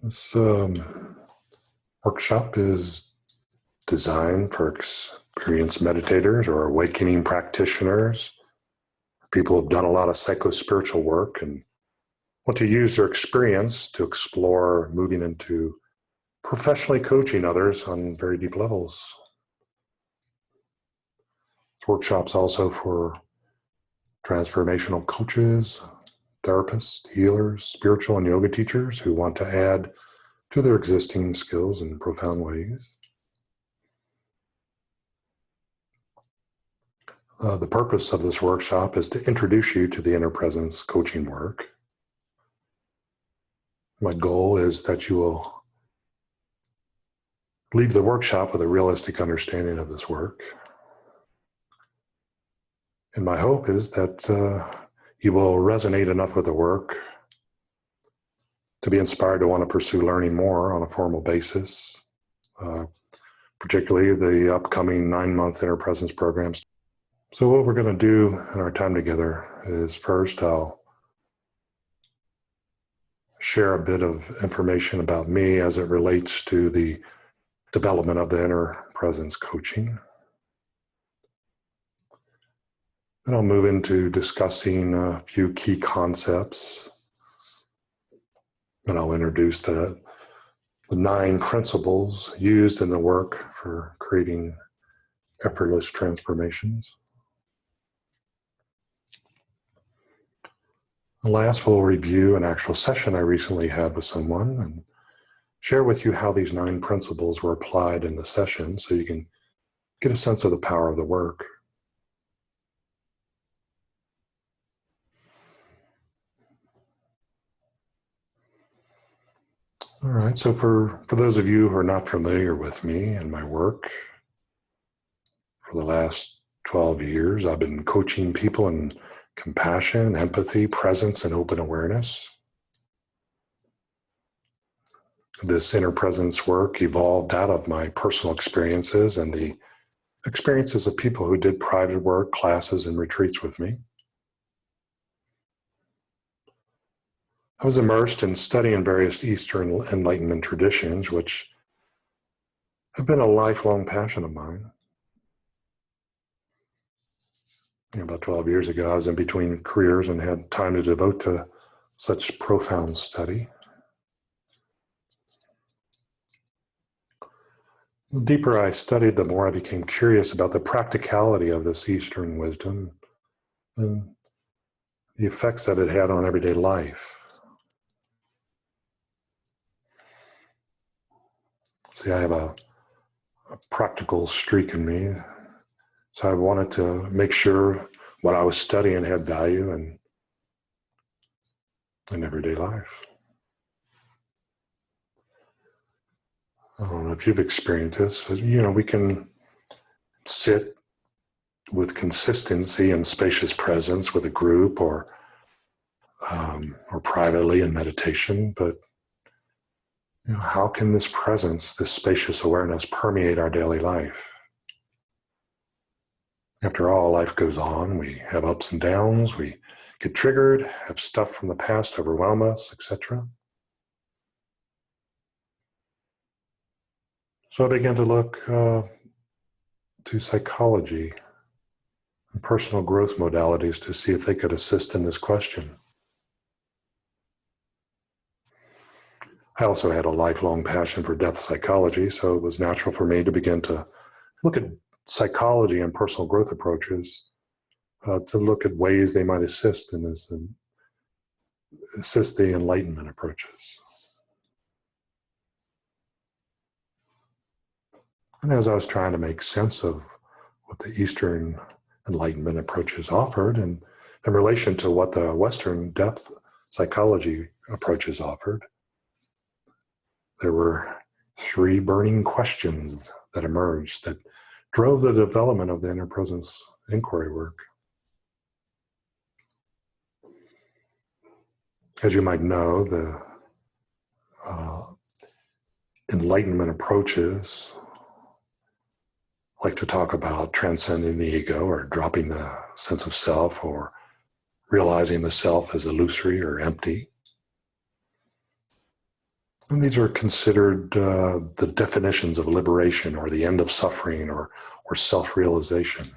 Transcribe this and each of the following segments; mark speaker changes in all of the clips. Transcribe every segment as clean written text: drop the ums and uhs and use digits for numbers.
Speaker 1: This workshop is designed for experienced meditators or awakening practitioners, people who have done a lot of psycho-spiritual work and want to use their experience to explore moving into professionally coaching others on very deep levels. This workshop's also for transformational coaches, therapists, healers, spiritual and yoga teachers who want to add to their existing skills in profound ways. The purpose of this workshop is to introduce you to the inner presence coaching work. My goal is that you will leave the workshop with a realistic understanding of this work. And my hope is that you will resonate enough with the work to be inspired to want to pursue learning more on a formal basis, particularly the upcoming 9-month inner presence programs. So what we're going to do in our time together is first I'll share a bit of information about me as it relates to the development of the inner presence coaching. Then I'll move into discussing a few key concepts. And I'll introduce the 9 principles used in the work for creating effortless transformations. And last, we'll review an actual session I recently had with someone and share with you how these 9 principles were applied in the session so you can get a sense of the power of the work. All right, so for those of you who are not familiar with me and my work, for the last 12 years, I've been coaching people in compassion, empathy, presence, and open awareness. This inner presence work evolved out of my personal experiences and the experiences of people who did private work, classes, and retreats with me. I was immersed in studying various Eastern Enlightenment traditions, which have been a lifelong passion of mine. About 12 years ago, I was in between careers and had time to devote to such profound study. The deeper I studied, the more I became curious about the practicality of this Eastern wisdom and the effects that it had on everyday life. See, I have a practical streak in me, so I wanted to make sure what I was studying had value in everyday life. I don't know if you've experienced this. We can sit with consistency and spacious presence with a group or privately in meditation, but how can this presence, this spacious awareness, permeate our daily life? After all, life goes on. We have ups and downs. We get triggered, have stuff from the past overwhelm us, etc. So I began to look to psychology and personal growth modalities to see if they could assist in this question. I also had a lifelong passion for depth psychology, so it was natural for me to begin to look at psychology and personal growth approaches to look at ways they might assist in this and assist the enlightenment approaches. And as I was trying to make sense of what the Eastern enlightenment approaches offered and in relation to what the Western depth psychology approaches offered, there were 3 burning questions that emerged that drove the development of the inner presence inquiry work. As you might know, the enlightenment approaches like to talk about transcending the ego or dropping the sense of self or realizing the self as illusory or empty. And these are considered the definitions of liberation or the end of suffering or self-realization.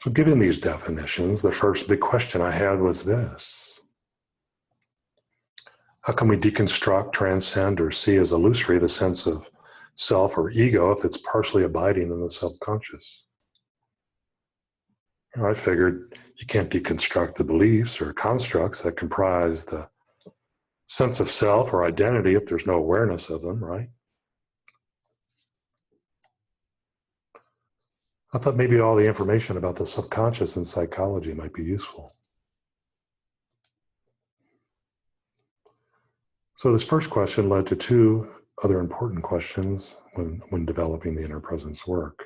Speaker 1: So given these definitions, the first big question I had was this: how can we deconstruct, transcend, or see as illusory the sense of self or ego if it's partially abiding in the subconscious? I figured you can't deconstruct the beliefs or constructs that comprise the sense of self or identity if there's no awareness of them, right? I thought maybe all the information about the subconscious in psychology might be useful. So this first question led to two other important questions when developing the inner presence work.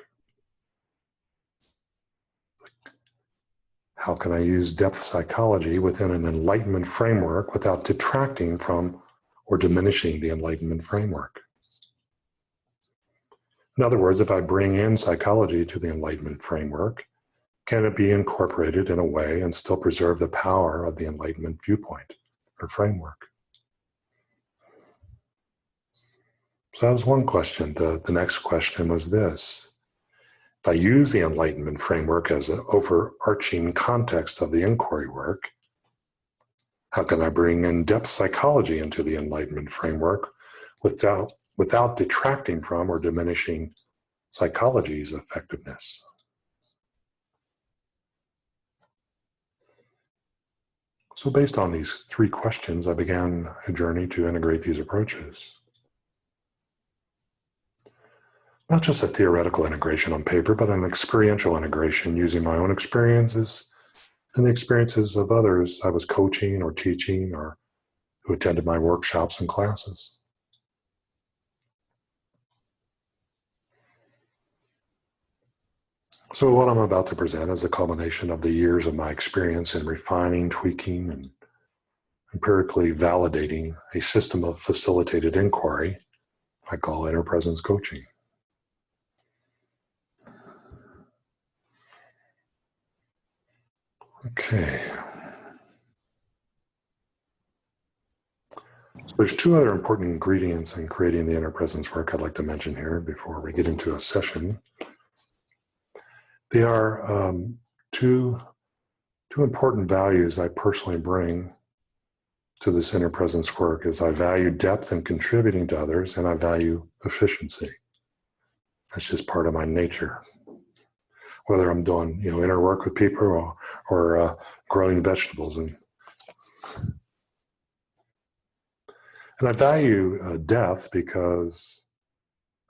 Speaker 1: How can I use depth psychology within an enlightenment framework without detracting from or diminishing the enlightenment framework? In other words, if I bring in psychology to the enlightenment framework, can it be incorporated in a way and still preserve the power of the enlightenment viewpoint or framework? So that was one question. The next question was this: if I use the enlightenment framework as an overarching context of the inquiry work, how can I bring in depth psychology into the enlightenment framework without detracting from or diminishing psychology's effectiveness? So based on these three questions, I began a journey to integrate these approaches. Not just a theoretical integration on paper, but an experiential integration using my own experiences and the experiences of others I was coaching or teaching or who attended my workshops and classes. So what I'm about to present is a culmination of the years of my experience in refining, tweaking, and empirically validating a system of facilitated inquiry I call inner presence coaching. Okay. So there's two other important ingredients in creating the inner presence work I'd like to mention here before we get into a session. They are two important values I personally bring to this inner presence work. Is I value depth in contributing to others, and I value efficiency. That's just part of my nature. Whether I'm doing inner work with people or growing vegetables, and I value depth because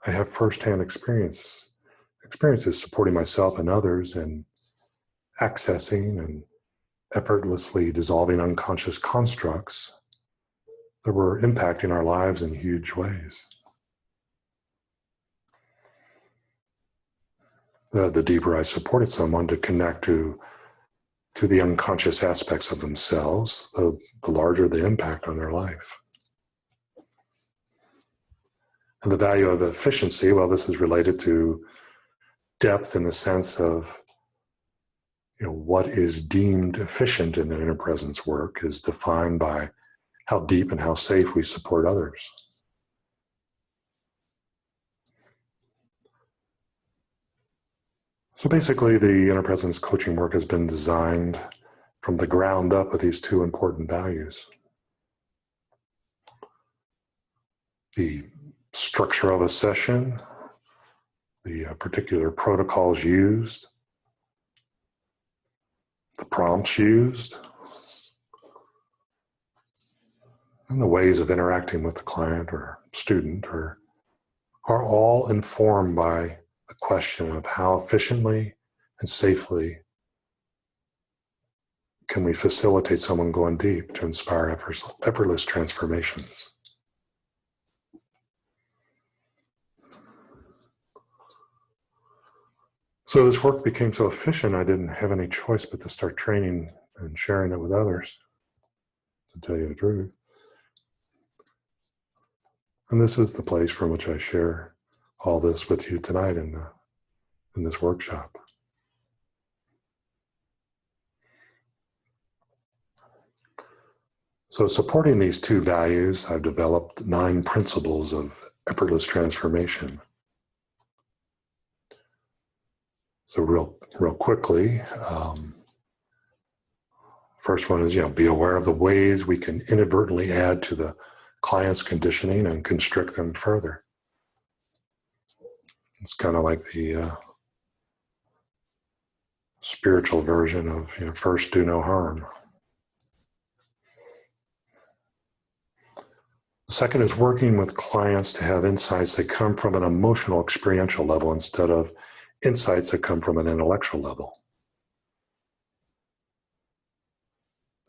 Speaker 1: I have firsthand experiences supporting myself and others in accessing and effortlessly dissolving unconscious constructs that were impacting our lives in huge ways. The deeper I supported someone to connect to the unconscious aspects of themselves, the larger the impact on their life. And the value of efficiency, well, this is related to depth in the sense of what is deemed efficient in an inner presence work is defined by how deep and how safe we support others. So basically, the inner presence coaching work has been designed from the ground up with these two important values. The structure of a session, the particular protocols used, the prompts used, and the ways of interacting with the client or student are all informed by the question of how efficiently and safely can we facilitate someone going deep to inspire effortless transformations. So this work became so efficient, I didn't have any choice but to start training and sharing it with others, to tell you the truth. And this is the place from which I share all this with you tonight in this workshop. So supporting these two values, I've developed 9 principles of effortless transformation. So real quickly, first one is, be aware of the ways we can inadvertently add to the client's conditioning and constrict them further. It's kind of like the spiritual version of, first do no harm. The second is working with clients to have insights that come from an emotional experiential level instead of insights that come from an intellectual level.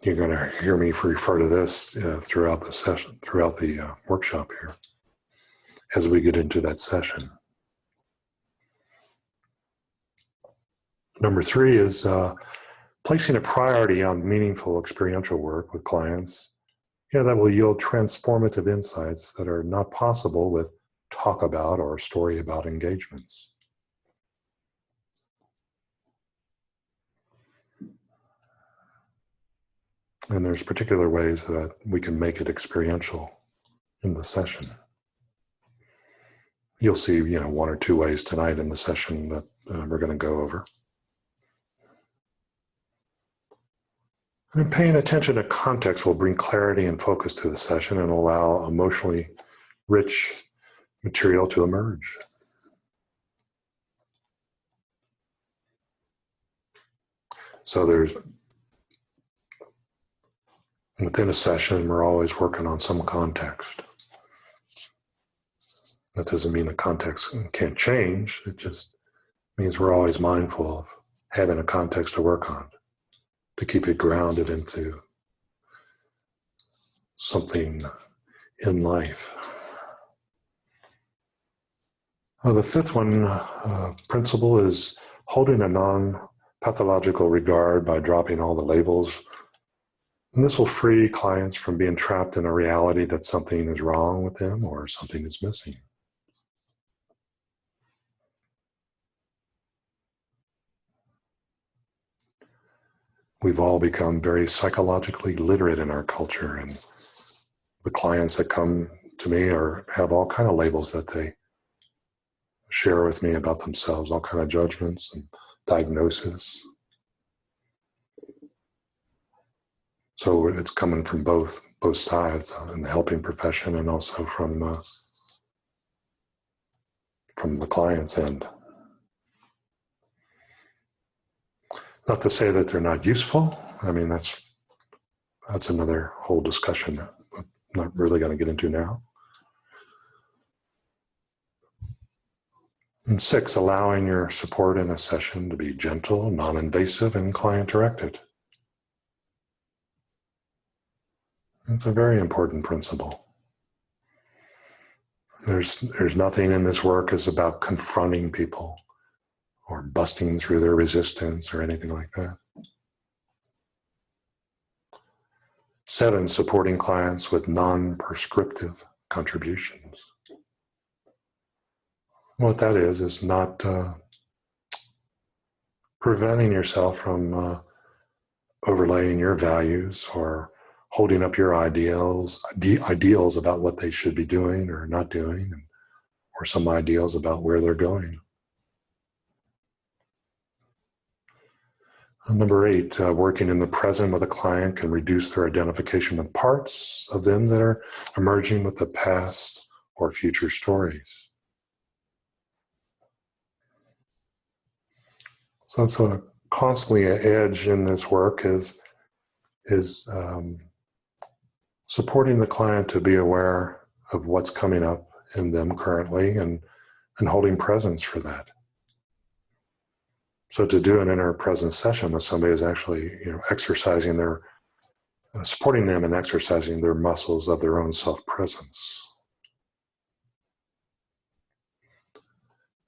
Speaker 1: You're going to hear me refer to this throughout the session, throughout the workshop here, as we get into that session. Number 3 is placing a priority on meaningful experiential work with clients. That will yield transformative insights that are not possible with talk about or story about engagements. And there's particular ways that we can make it experiential in the session. You'll see, 1 or 2 ways tonight in the session that we're going to go over. And paying attention to context will bring clarity and focus to the session and allow emotionally rich material to emerge. So within a session, we're always working on some context. That doesn't mean the context can't change. It just means we're always mindful of having a context to work on, to keep it grounded into something in life. The 5th one, principle is holding a non-pathological regard by dropping all the labels. And this will free clients from being trapped in a reality that something is wrong with them or something is missing. We've all become very psychologically literate in our culture, and the clients that come to me have all kind of labels that they share with me about themselves, all kind of judgments and diagnoses. So it's coming from both sides in the helping profession and also from the client's end. Not to say that they're not useful. I mean, that's another whole discussion that I'm not really going to get into now. And 6, allowing your support in a session to be gentle, non-invasive, and client-directed. It's a very important principle. There's nothing in this work is about confronting people or busting through their resistance or anything like that. 7, supporting clients with non-prescriptive contributions. What that is not preventing yourself from overlaying your values or holding up your ideals about what they should be doing or not doing, or some ideals about where they're going. Number 8, working in the present with a client can reduce their identification with parts of them that are emerging with the past or future stories. So it's constantly an edge in this work is supporting the client to be aware of what's coming up in them currently and holding presence for that. So to do an inner presence session with somebody is actually, exercising supporting them and exercising their muscles of their own self-presence.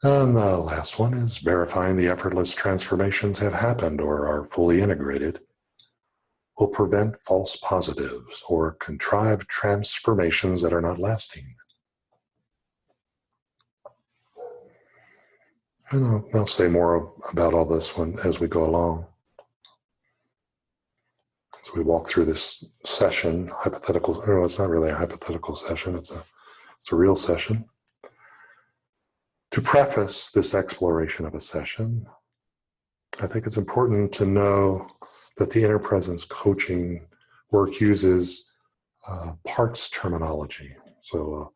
Speaker 1: And the last one is verifying the effortless transformations have happened or are fully integrated will prevent false positives or contrived transformations that are not lasting. And I'll say more about all this as we go along. So we walk through this session, hypothetical, no, it's not really a hypothetical session, it's a real session. To preface this exploration of a session, I think it's important to know that the inner presence coaching work uses parts terminology. So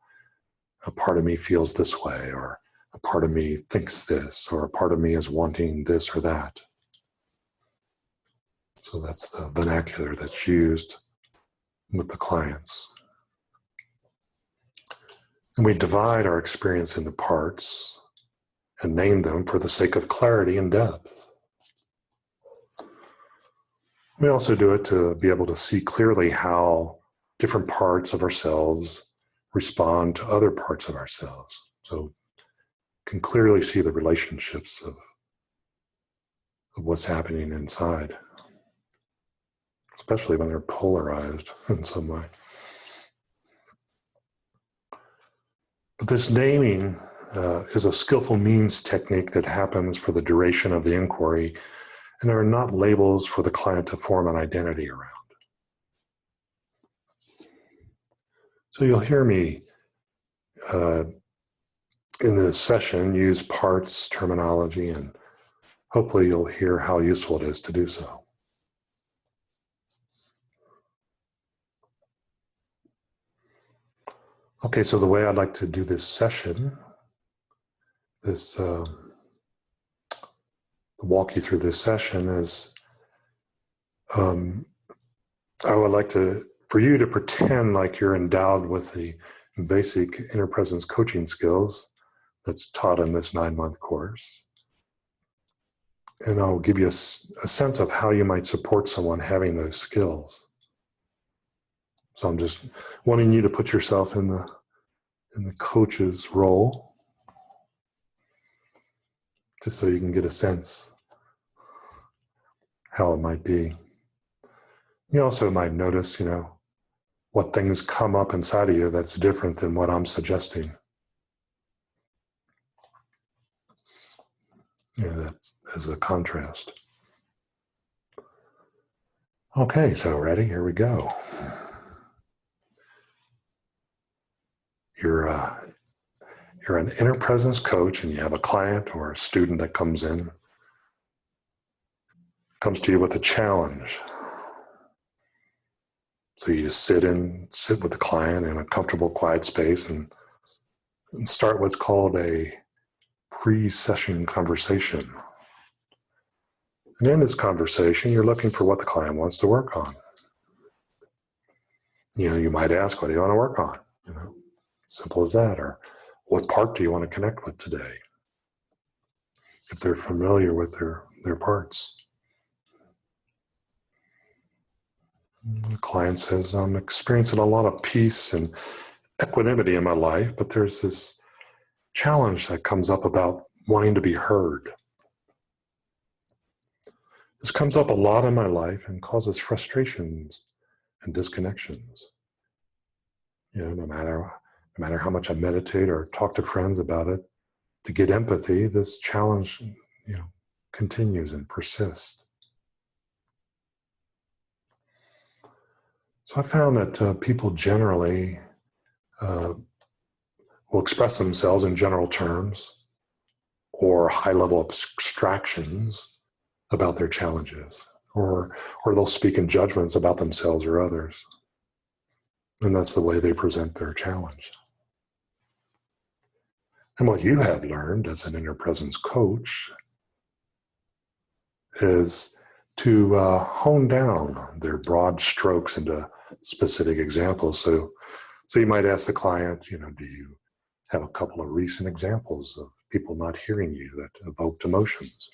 Speaker 1: a part of me feels this way, or a part of me thinks this, or a part of me is wanting this or that. So that's the vernacular that's used with the clients. And we divide our experience into parts and name them for the sake of clarity and depth. We also do it to be able to see clearly how different parts of ourselves respond to other parts of ourselves. So can clearly see the relationships of what's happening inside, especially when they're polarized in some way. But this naming is a skillful means technique that happens for the duration of the inquiry, and are not labels for the client to form an identity around. So you'll hear me in this session use parts terminology, and hopefully you'll hear how useful it is to do so. Okay, so the way I'd like to do this session, walk you through this session is, I would like for you to pretend like you're endowed with the basic inner presence coaching skills that's taught in this 9-month course. And I'll give you a sense of how you might support someone having those skills. So I'm just wanting you to put yourself in the coach's role, just so you can get a sense how it might be. You also might notice, what things come up inside of you that's different than what I'm suggesting. That as a contrast. Okay, so ready? Here we go. You're an inner presence coach, and you have a client or a student that comes to you with a challenge. So you just sit with the client in a comfortable, quiet space and start what's called a pre-session conversation. And in this conversation, you're looking for what the client wants to work on. You might ask, what do you want to work on? Simple as that. Or what part do you want to connect with today? If they're familiar with their parts. The client says, I'm experiencing a lot of peace and equanimity in my life, but there's this challenge that comes up about wanting to be heard. This comes up a lot in my life and causes frustrations and disconnections. No matter how much I meditate or talk to friends about it, to get empathy, this challenge, continues and persists. So I found that people generally will express themselves in general terms or high-level abstractions about their challenges, or they'll speak in judgments about themselves or others. And that's the way they present their challenge. And what you have learned as an inner presence coach is to hone down their broad strokes into specific examples. So you might ask the client, do you have a couple of recent examples of people not hearing you that evoked emotions?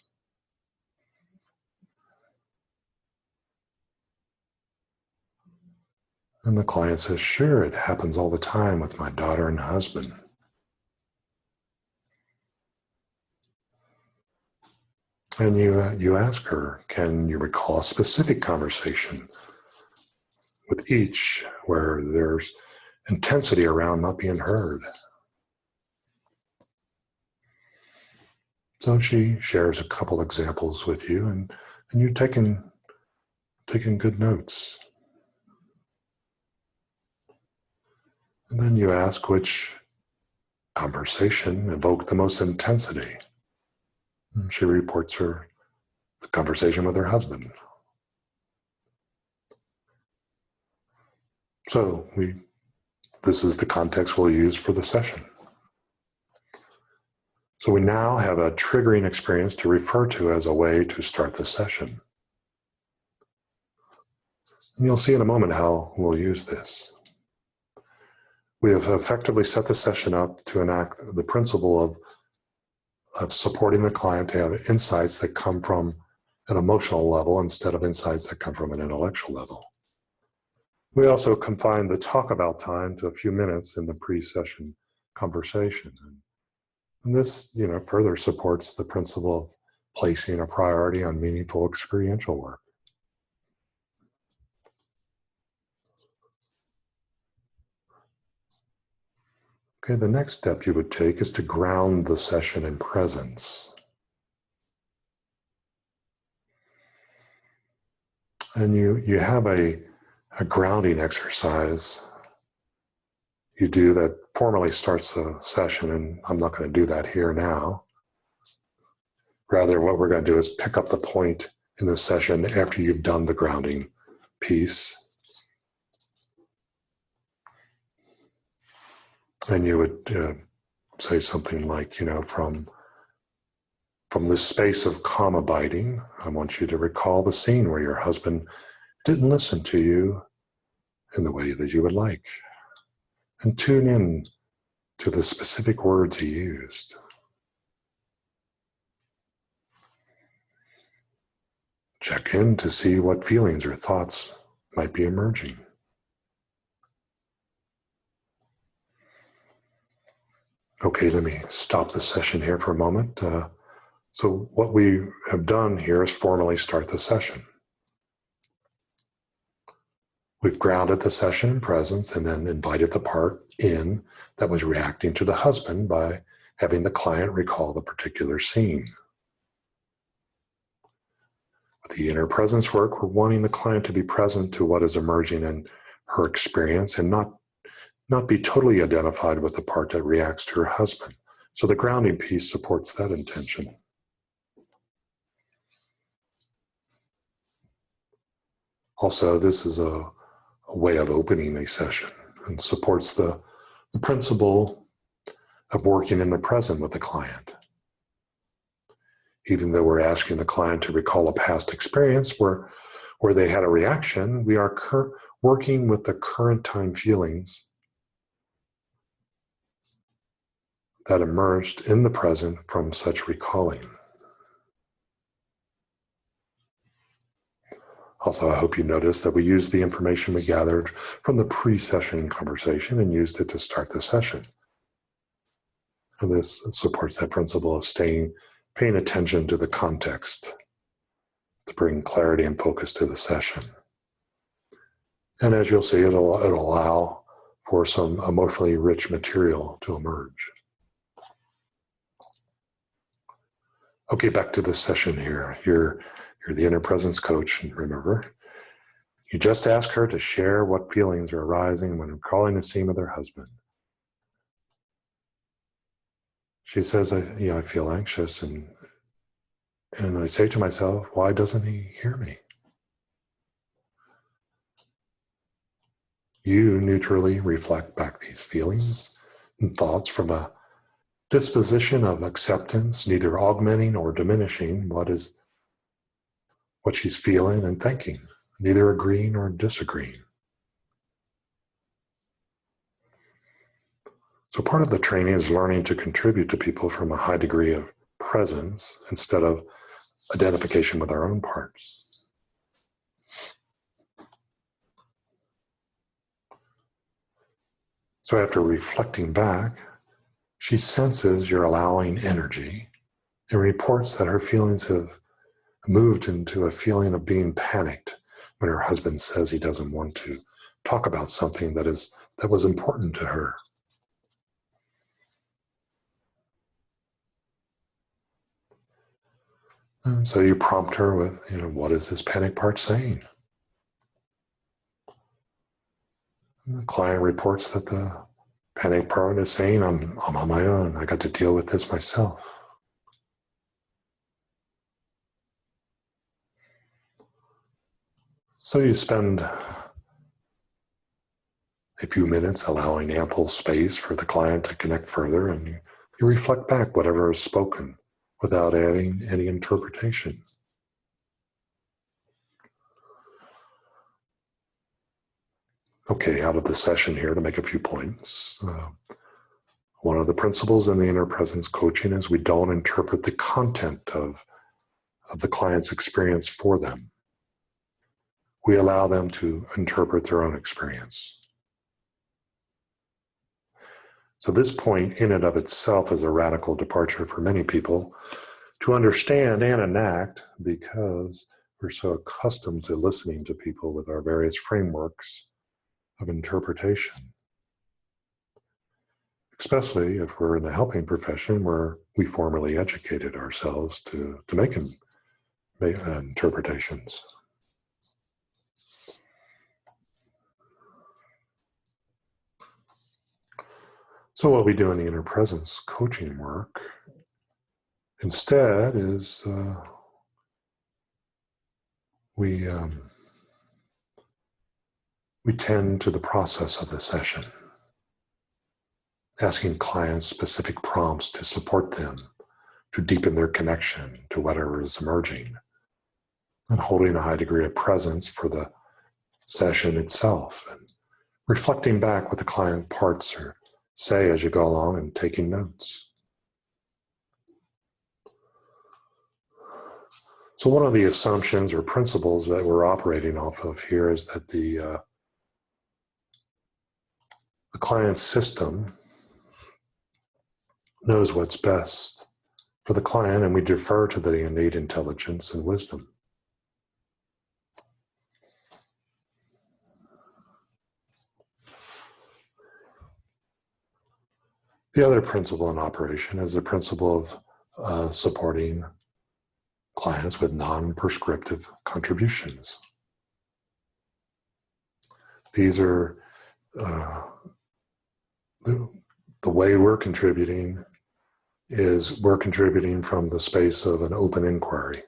Speaker 1: And the client says, sure, it happens all the time with my daughter and husband. And you ask her, can you recall a specific conversation with each where there's intensity around not being heard? So she shares a couple examples with you, and you're taking taking good notes. And then you ask which conversation evoked the most intensity. And she reports the conversation with her husband. So this is the context we'll use for the session. So we now have a triggering experience to refer to as a way to start the session. And you'll see in a moment how we'll use this. We have effectively set the session up to enact the principle of supporting the client to have insights that come from an emotional level instead of insights that come from an intellectual level. We also confine the talk about time to a few minutes in the pre-session conversation. And this, further supports the principle of placing a priority on meaningful experiential work. Okay, the next step you would take is to ground the session in presence. And you have a grounding exercise you do that formally starts the session, and I'm not going to do that here now. Rather, what we're going to do is pick up the point in the session after you've done the grounding piece. And you would say something like, from this space of calm abiding, I want you to recall the scene where your husband didn't listen to you in the way that you would like. And tune in to the specific words he used. Check in to see what feelings or thoughts might be emerging. Okay, let me stop the session here for a moment. So what we have done here is formally start the session. We've grounded the session in presence and then invited the part in that was reacting to the husband by having the client recall the particular scene. With the inner presence work, we're wanting the client to be present to what is emerging in her experience and not be totally identified with the part that reacts to her husband. So the grounding piece supports that intention. Also, this is a way of opening a session and supports the principle of working in the present with the client. Even though we're asking the client to recall a past experience where they had a reaction, we are working with the current time feelings that emerged in the present from such recalling. Also, I hope you noticed that we used the information we gathered from the pre-session conversation and used it to start the session. And this supports that principle of paying attention to the context to bring clarity and focus to the session. And as you'll see, it'll allow for some emotionally rich material to emerge. Okay, back to the session here. You're the inner presence coach, and remember, you just ask her to share what feelings are arising when recalling the scene with her husband. She says, I feel anxious, and I say to myself, why doesn't he hear me? You neutrally reflect back these feelings and thoughts from a disposition of acceptance, neither augmenting or diminishing what she's feeling and thinking, neither agreeing or disagreeing. So part of the training is learning to contribute to people from a high degree of presence instead of identification with our own parts. So after reflecting back, she senses you're allowing energy and reports that her feelings have moved into a feeling of being panicked when her husband says he doesn't want to talk about something that was important to her. And so you prompt her with, what is this panic part saying? The client reports that the panic prone is saying, I'm on my own. I got to deal with this myself. So you spend a few minutes allowing ample space for the client to connect further, and you reflect back whatever is spoken without adding any interpretation. Okay, out of the session here to make a few points. One of the principles in the inner presence coaching is we don't interpret the content of the client's experience for them. We allow them to interpret their own experience. So this point in and of itself is a radical departure for many people to understand and enact, because we're so accustomed to listening to people with our various frameworks of interpretation. Especially if we're in the helping profession where we formally educated ourselves to make interpretations. So what we do in the inner presence coaching work instead is we tend to the process of the session, asking clients specific prompts to support them, to deepen their connection to whatever is emerging, and holding a high degree of presence for the session itself, and reflecting back what the client parts or say as you go along and taking notes. So one of the assumptions or principles that we're operating off of here is that the client's system knows what's best for the client, and we defer to the innate intelligence and wisdom. The other principle in operation is the principle of supporting clients with non-prescriptive contributions. These are the way we're contributing is we're contributing from the space of an open inquiry.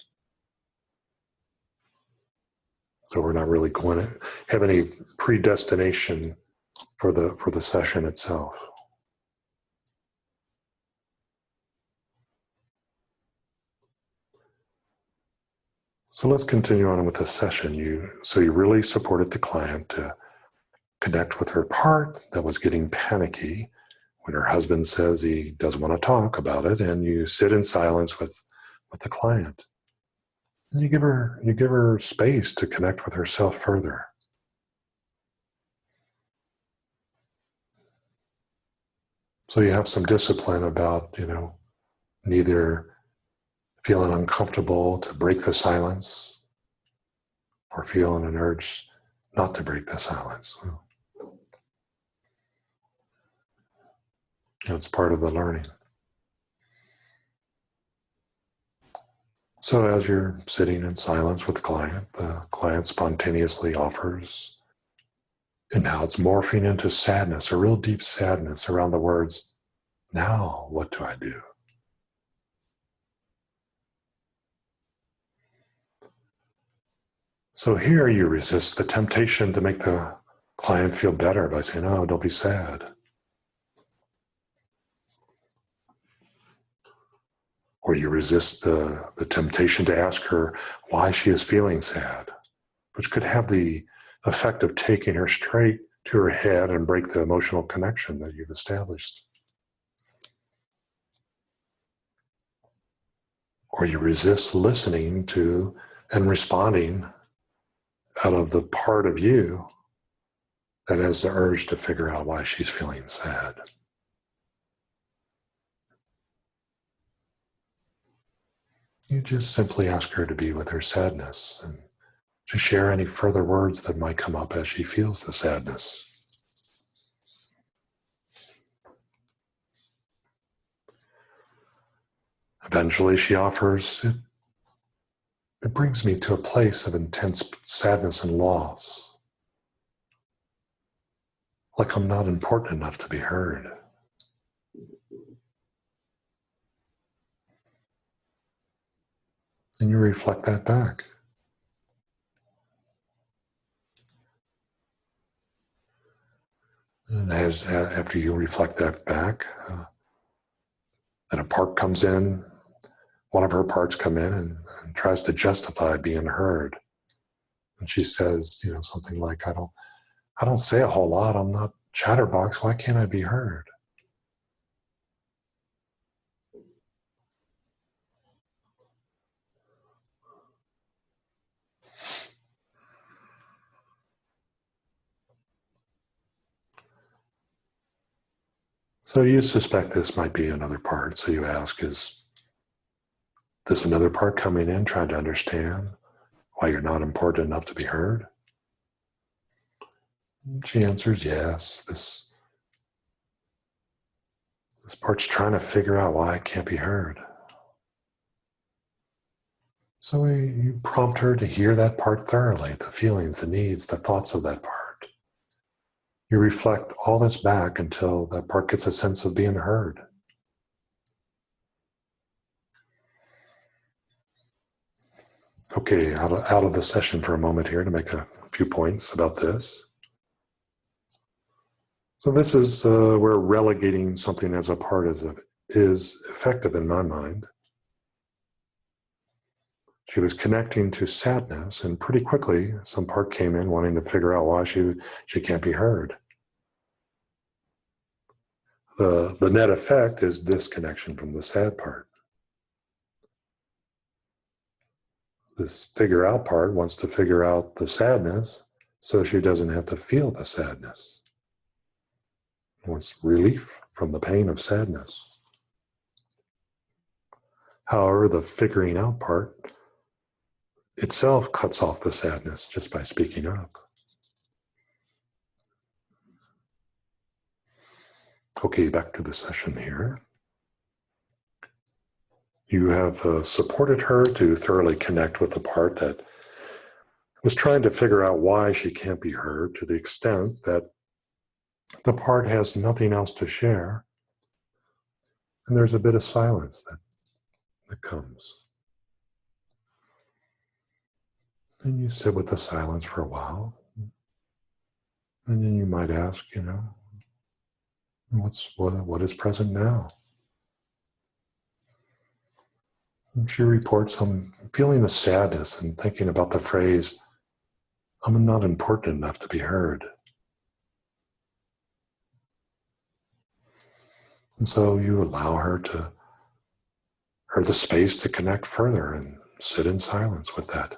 Speaker 1: So we're not really going to have any predestination for the session itself. So let's continue on with the session. You really supported the client to connect with her part that was getting panicky when her husband says he doesn't want to talk about it, and you sit in silence with the client. And you give her space to connect with herself further. So you have some discipline about, neither feeling uncomfortable to break the silence or feeling an urge not to break the silence. That's part of the learning. So as you're sitting in silence with the client spontaneously offers, and now it's morphing into sadness, a real deep sadness around the words, now what do I do? So here you resist the temptation to make the client feel better by saying, oh, don't be sad. Or you resist the temptation to ask her why she is feeling sad, which could have the effect of taking her straight to her head and break the emotional connection that you've established. Or you resist listening to and responding out of the part of you that has the urge to figure out why she's feeling sad. You just simply ask her to be with her sadness and to share any further words that might come up as she feels the sadness. Eventually she offers, it brings me to a place of intense sadness and loss. like I'm not important enough to be heard. And you reflect that back. And after you reflect that back, then a part comes in, one of her parts come in and tries to justify being heard. And she says, something like, I don't say a whole lot. I'm not chatterbox. Why can't I be heard? So you suspect this might be another part. So you ask, is this another part coming in, trying to understand why you're not important enough to be heard? And she answers, yes. This part's trying to figure out why I can't be heard. So you prompt her to hear that part thoroughly, the feelings, the needs, the thoughts of that part. You reflect all this back until that part gets a sense of being heard. Okay, out of the session for a moment here to make a few points about this. So this is where relegating something as a part is effective in my mind. She was connecting to sadness, and pretty quickly some part came in wanting to figure out why she can't be heard. The net effect is disconnection from the sad part. This figure out part wants to figure out the sadness so she doesn't have to feel the sadness. It wants relief from the pain of sadness. However, the figuring out part itself cuts off the sadness just by speaking up. Okay, back to the session here. You have supported her to thoroughly connect with the part that was trying to figure out why she can't be heard, to the extent that the part has nothing else to share, and there's a bit of silence that comes. And you sit with the silence for a while, and then you might ask, what is present now? And she reports, I'm feeling the sadness and thinking about the phrase, I'm not important enough to be heard. And so you allow her the space to connect further and sit in silence with that.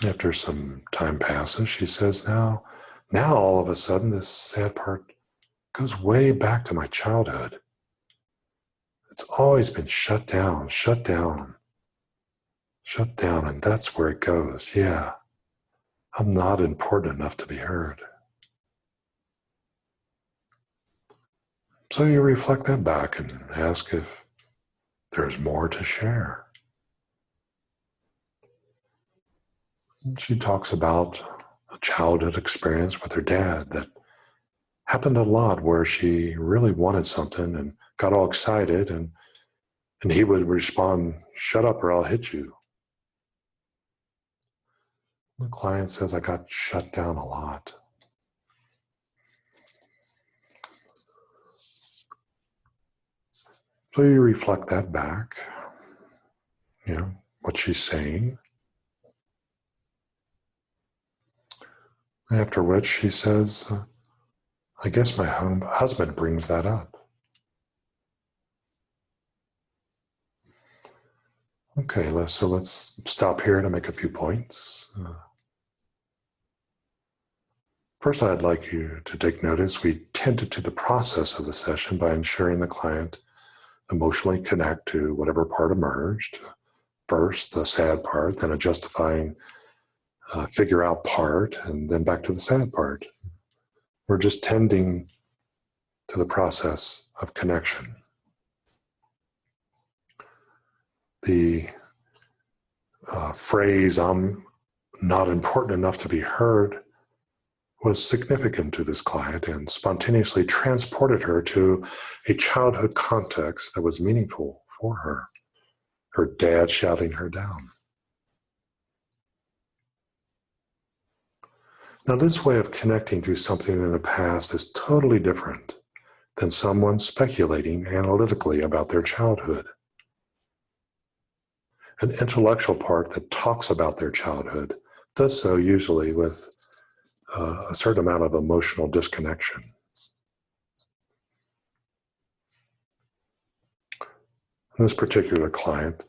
Speaker 1: After some time passes, she says, now all of a sudden this sad part goes way back to my childhood. It's always been shut down, and that's where it goes. Yeah, I'm not important enough to be heard. So you reflect that back and ask if there's more to share. And she talks about a childhood experience with her dad that happened a lot, where she really wanted something and got all excited, and he would respond, shut up or I'll hit you. The client says, I got shut down a lot. So you reflect that back, what she's saying. After which she says, I guess my husband brings that up. Okay, so let's stop here to make a few points. First, I'd like you to take notice we tended to the process of the session by ensuring the client emotionally connect to whatever part emerged. First, the sad part, then a justifying figure out part, and then back to the sad part. We're just tending to the process of connection. phrase, "I'm not important enough to be heard," was significant to this client and spontaneously transported her to a childhood context that was meaningful for her. Her dad shouting her down. Now, this way of connecting to something in the past is totally different than someone speculating analytically about their childhood. An intellectual part that talks about their childhood does so usually with a certain amount of emotional disconnection. In this particular client,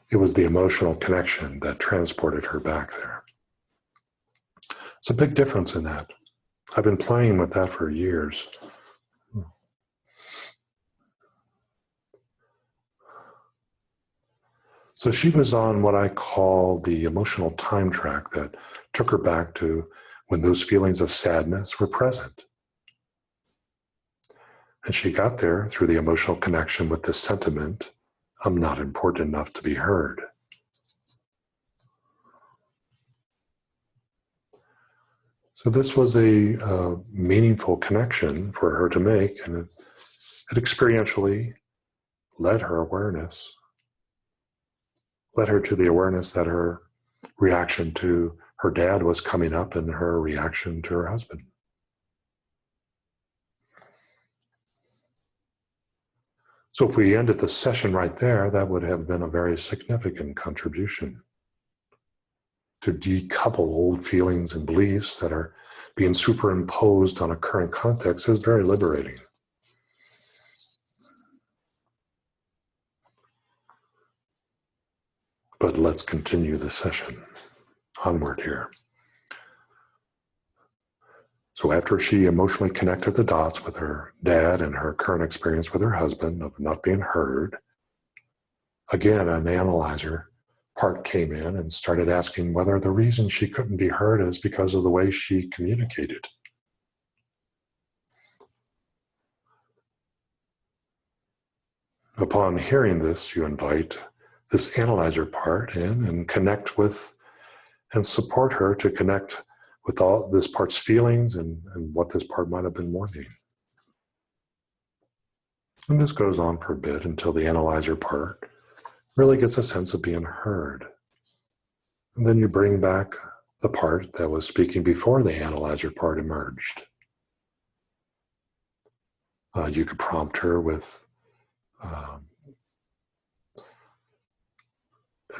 Speaker 1: it was the emotional connection that transported her back there. It's a big difference in that. I've been playing with that for years. So she was on what I call the emotional time track that took her back to when those feelings of sadness were present. And she got there through the emotional connection with the sentiment, "I'm not important enough to be heard." So this was a meaningful connection for her to make, and it experientially led her to the awareness that her reaction to her dad was coming up in her reaction to her husband. So if we ended the session right there, that would have been a very significant contribution. To decouple old feelings and beliefs that are being superimposed on a current context is very liberating. But let's continue the session onward here. So after she emotionally connected the dots with her dad and her current experience with her husband of not being heard, again, an analyzer part came in and started asking whether the reason she couldn't be heard is because of the way she communicated. Upon hearing this, you invite this analyzer part in and connect with and support her to connect with all this part's feelings and what this part might have been wanting. And this goes on for a bit until the analyzer part really gets a sense of being heard. And then you bring back the part that was speaking before the analyzer part emerged. You could prompt her with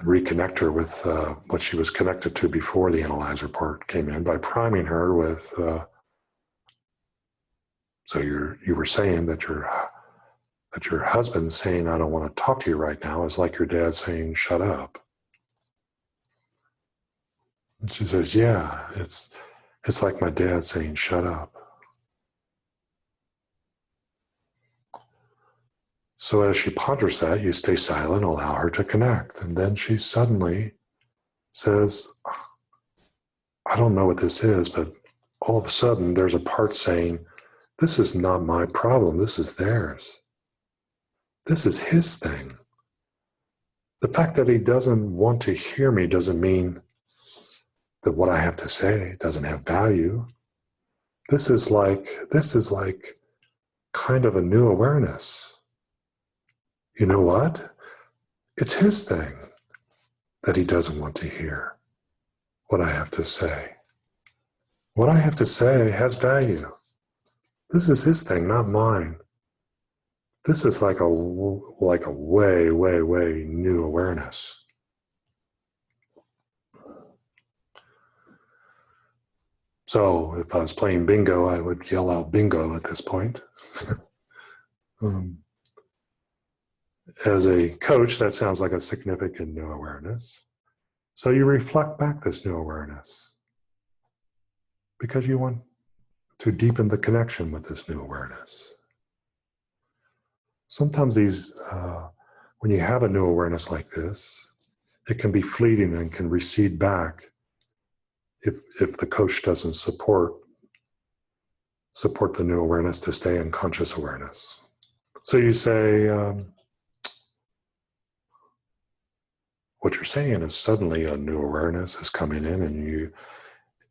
Speaker 1: reconnect her with what she was connected to before the analyzer part came in by priming her with, so you were saying that your husband saying, "I don't want to talk to you right now," is like your dad saying, "Shut up." And she says, "Yeah, it's like my dad saying, 'Shut up.'" So as she ponders that, you stay silent, allow her to connect. And then she suddenly says, "I don't know what this is," but all of a sudden there's a part saying, "This is not my problem, this is theirs. This is his thing. The fact that he doesn't want to hear me doesn't mean that what I have to say doesn't have value. This is like kind of a new awareness. You know what? It's his thing that he doesn't want to hear what I have to say. What I have to say has value. This is his thing, not mine. This is like a way, way, way new awareness." So if I was playing bingo, I would yell out bingo at this point. As a coach, that sounds like a significant new awareness. So you reflect back this new awareness because you want to deepen the connection with this new awareness. Sometimes when you have a new awareness like this, it can be fleeting and can recede back if the coach doesn't support the new awareness to stay in conscious awareness. So you say, what you're saying is suddenly a new awareness is coming in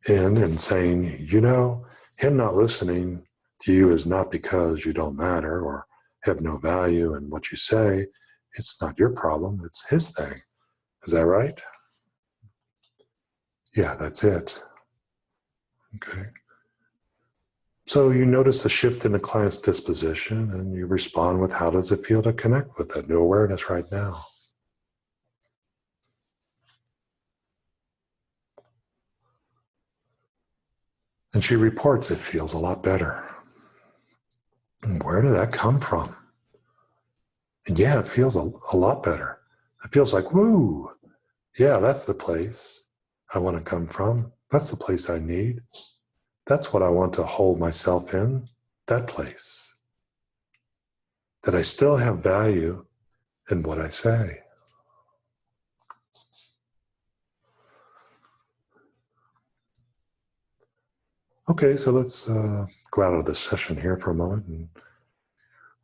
Speaker 1: and saying, him not listening to you is not because you don't matter or have no value in what you say. It's not your problem. It's his thing. Is that right? Yeah, that's it. Okay. So you notice a shift in the client's disposition and you respond with, how does it feel to connect with that new awareness right now? And she reports it feels a lot better. And where did that come from? And yeah, it feels a lot better. It feels like, woo, yeah, that's the place I want to come from. That's the place I need. That's what I want to hold myself in, that place. That I still have value in what I say. Okay, so let's go out of this session here for a moment and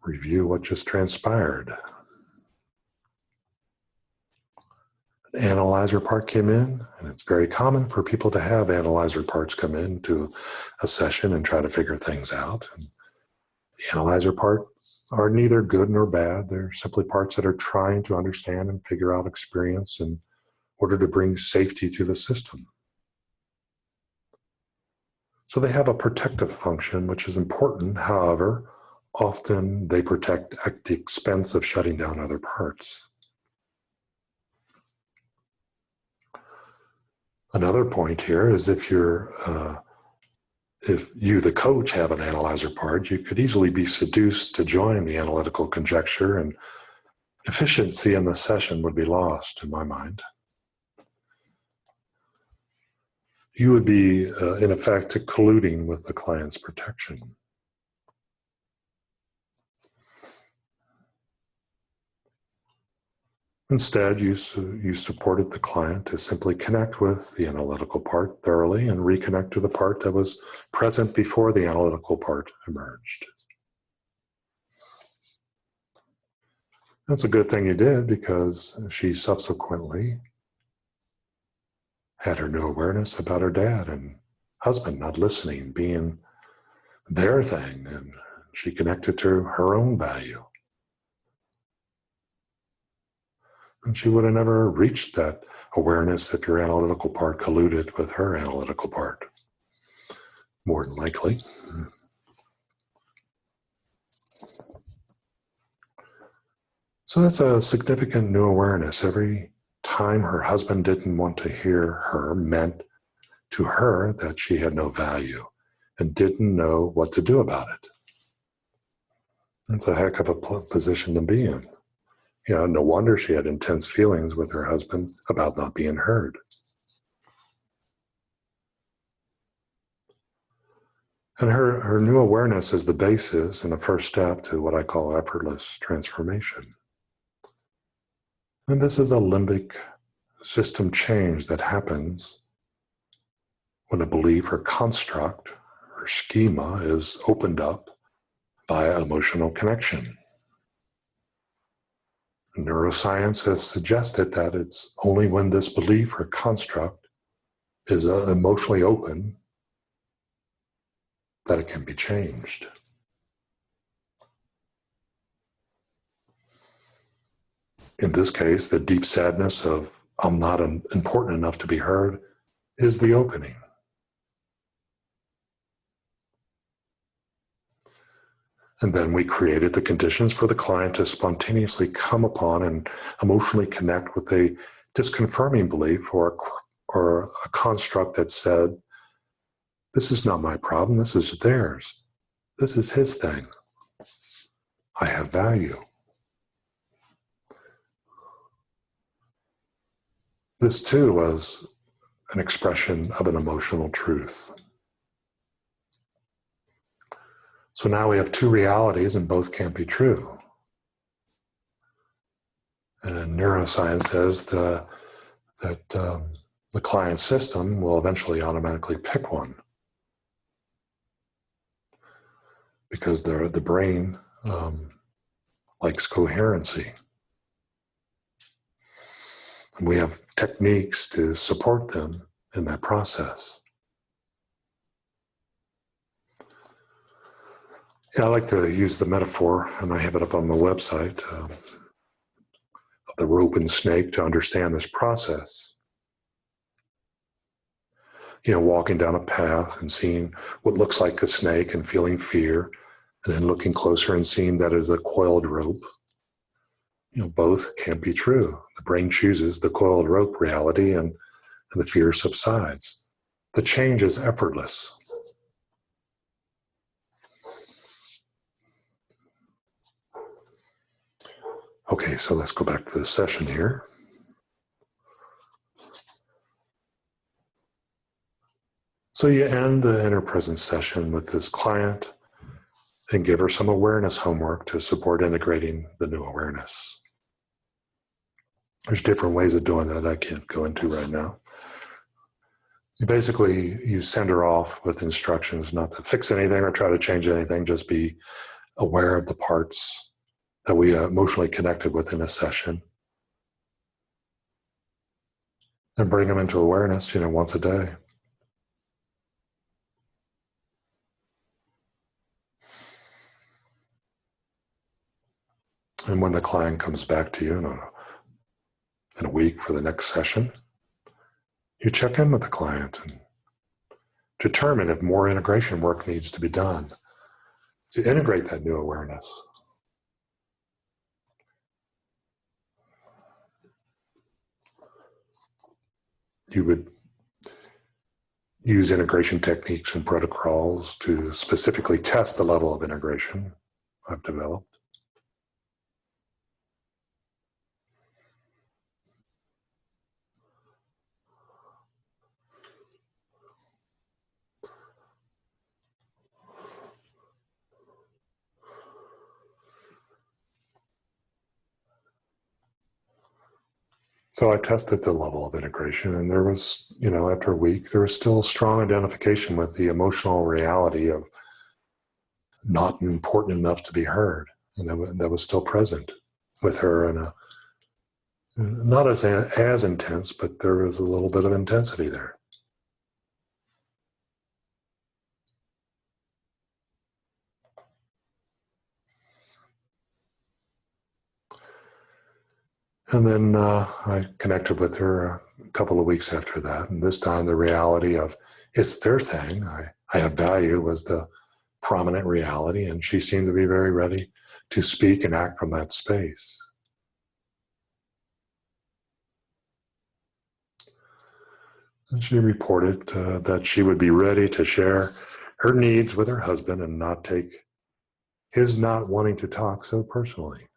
Speaker 1: review what just transpired. An analyzer part came in, and it's very common for people to have analyzer parts come into a session and try to figure things out. And the analyzer parts are neither good nor bad. They're simply parts that are trying to understand and figure out experience in order to bring safety to the system. So they have a protective function, which is important. However, often they protect at the expense of shutting down other parts. Another point here is if you, the coach, have an analyzer part, you could easily be seduced to join the analytical conjecture, and efficiency in the session would be lost, in my mind. You would be, in effect, colluding with the client's protection. Instead, you supported the client to simply connect with the analytical part thoroughly and reconnect to the part that was present before the analytical part emerged. That's a good thing you did, because she subsequently had her new awareness about her dad and husband not listening, being their thing, and she connected to her own value. And she would have never reached that awareness if your analytical part colluded with her analytical part, more than likely. So that's a significant new awareness. Every time her husband didn't want to hear her meant to her that she had no value and didn't know what to do about it. That's a heck of a position to be in. No wonder she had intense feelings with her husband about not being heard. And her new awareness is the basis and the first step to what I call effortless transformation. And this is a limbic system change that happens when a belief or construct or schema is opened up by emotional connection. Neuroscience has suggested that it's only when this belief or construct is emotionally open that it can be changed. In this case, the deep sadness of I'm not important enough to be heard is the opening. And then we created the conditions for the client to spontaneously come upon and emotionally connect with a disconfirming belief or a construct that said, this is not my problem, this is theirs. This is his thing. I have value. This too was an expression of an emotional truth. So now we have two realities and both can't be true. And neuroscience says that the client system will eventually automatically pick one, because the brain likes coherency. And we have techniques to support them in that process. Yeah, I like to use the metaphor, and I have it up on the website, of the rope and snake to understand this process. You know, walking down a path and seeing what looks like a snake and feeling fear, and then looking closer and seeing that it is a coiled rope. You know, both can't be true. The brain chooses the coiled rope reality, and the fear subsides. The change is effortless. Okay, so let's go back to the session here. So you end the inner presence session with this client and give her some awareness homework to support integrating the new awareness. There's different ways of doing that I can't go into right now. You send her off with instructions not to fix anything or try to change anything, just be aware of the parts that we emotionally connected with in a session. And bring them into awareness, once a day. And when the client comes back to you in a week for the next session, you check in with the client and determine if more integration work needs to be done to integrate that new awareness. You would use integration techniques and protocols to specifically test the level of integration I've developed. So I tested the level of integration, and there was, after a week, there was still strong identification with the emotional reality of not important enough to be heard. And that was still present with her, and not as intense, but there was a little bit of intensity there. And then I connected with her a couple of weeks after that. And this time the reality of it's their thing, I have value, was the prominent reality. And she seemed to be very ready to speak and act from that space. And she reported that she would be ready to share her needs with her husband and not take his not wanting to talk so personally.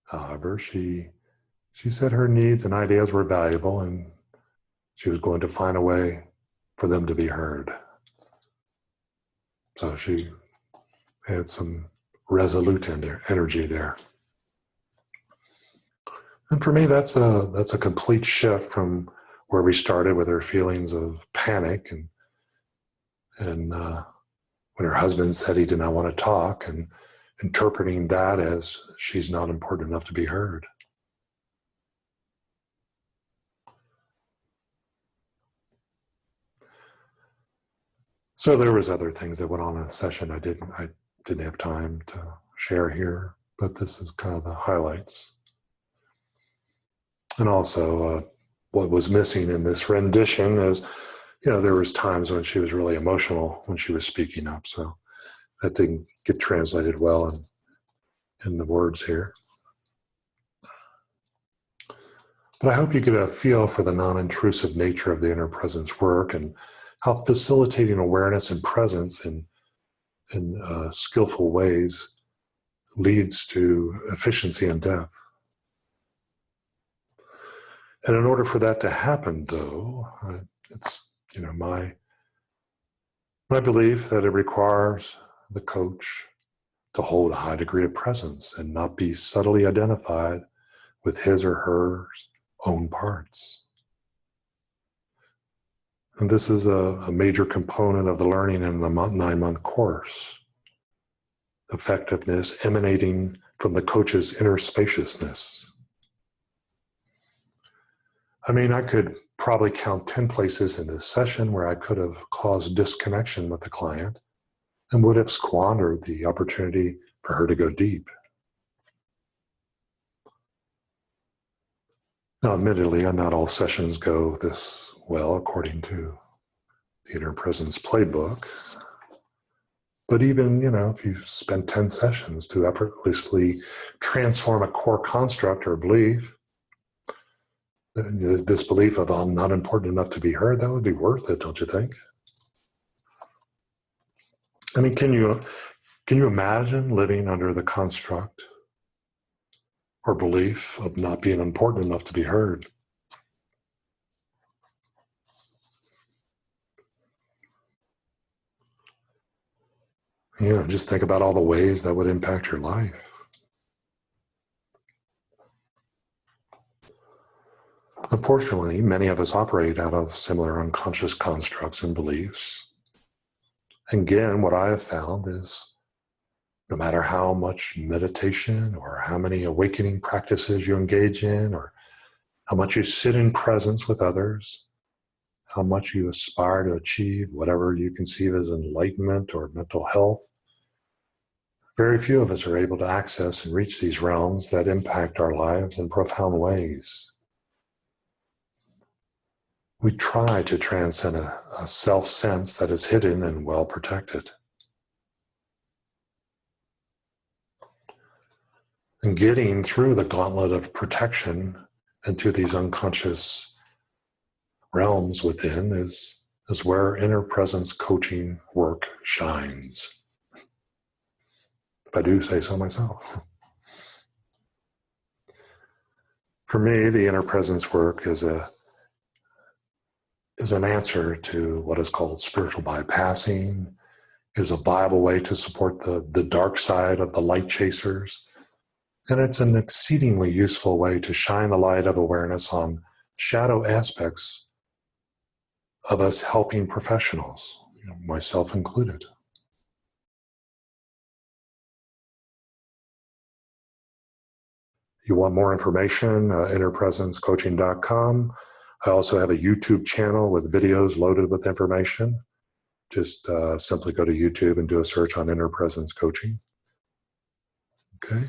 Speaker 1: However, she said her needs and ideas were valuable, and she was going to find a way for them to be heard. So she had some resolute energy there. And for me, that's a complete shift from where we started with her feelings of panic and when her husband said he did not want to talk, and interpreting that as she's not important enough to be heard. So there was other things that went on in the session I didn't have time to share here, but this is kind of the highlights. And also what was missing in this rendition is, there was times when she was really emotional when she was speaking up, so that didn't get translated well in the words here. But I hope you get a feel for the non-intrusive nature of the inner presence work and how facilitating awareness and presence in skillful ways leads to efficiency and depth. And in order for that to happen, though, it's my belief that it requires the coach to hold a high degree of presence and not be subtly identified with his or her own parts. And this is a major component of the learning in the 9-month course. Effectiveness emanating from the coach's inner spaciousness. I mean, I could probably count 10 places in this session where I could have caused disconnection with the client and would have squandered the opportunity for her to go deep. Now, admittedly, not all sessions go this well according to the Inner Presence playbook. But even, if you spend 10 sessions to effortlessly transform a core construct or belief, this belief of I'm not important enough to be heard, that would be worth it, don't you think? I mean, can you imagine living under the construct or belief of not being important enough to be heard? Just think about all the ways that would impact your life. Unfortunately, many of us operate out of similar unconscious constructs and beliefs. And again, what I have found is no matter how much meditation or how many awakening practices you engage in, or how much you sit in presence with others, how much you aspire to achieve whatever you conceive as enlightenment or mental health, very few of us are able to access and reach these realms that impact our lives in profound ways. We try to transcend a self-sense that is hidden and well protected. And getting through the gauntlet of protection into these unconscious realms within is where inner presence coaching work shines. If I do say so myself. For me, the inner presence work is an answer to what is called spiritual bypassing, is a viable way to support the dark side of the light chasers. And it's an exceedingly useful way to shine the light of awareness on shadow aspects of us helping professionals, myself included. You want more information, innerpresencecoaching.com. I also have a YouTube channel with videos loaded with information. Just simply go to YouTube and do a search on Inner Presence Coaching. Okay.